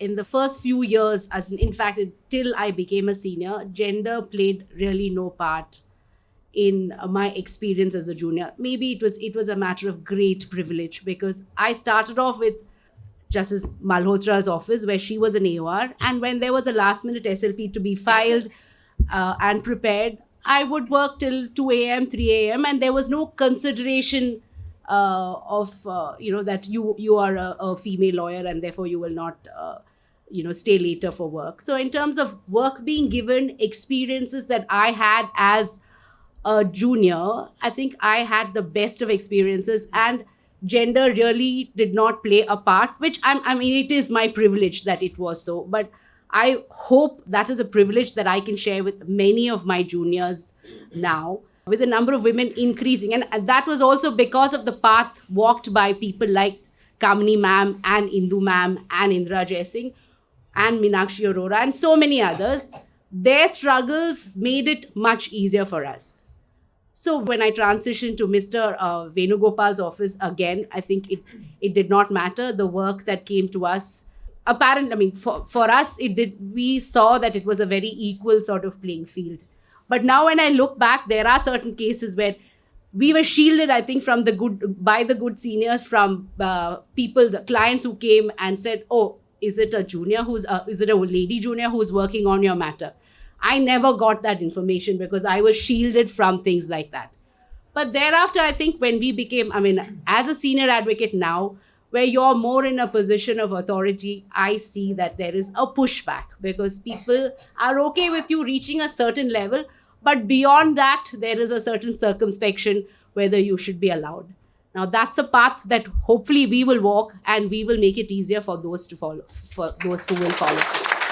in the first few years, in fact, till I became a senior, gender played really no part in my experience as a junior. Maybe it was a matter of great privilege, because I started off with Justice Malhotra's office, where she was an AOR, and when there was a last minute SLP to be filed and prepared, I would work till 2 a.m., 3 a.m., and there was no consideration of that you are a female lawyer, and therefore you will not stay later for work. So in terms of work being given, experiences that I had as a junior, I think I had the best of experiences, and gender really did not play a part, which I mean, it is my privilege that it was so. But I hope that is a privilege that I can share with many of my juniors now, with the number of women increasing. And that was also because of the path walked by people like Kamini ma'am and Indu ma'am and Indra Jaising and Meenakshi Arora and so many others. Their struggles made it much easier for us. So when I transitioned to Mr. Venugopal's office again, I think it did not matter. The work that came to us, for us, we saw that it was a very equal sort of playing field. But now when I look back, there are certain cases where we were shielded, I think, by the good seniors, from people, the clients who came and said, oh, is it a lady junior who's working on your matter? I never got that information because I was shielded from things like that. But thereafter, I think when we became, as a senior advocate now, where you're more in a position of authority, I see that there is a pushback, because people are okay with you reaching a certain level, but beyond that, there is a certain circumspection whether you should be allowed. Now, that's a path that hopefully we will walk, and we will make it easier for those to follow, for those who will follow.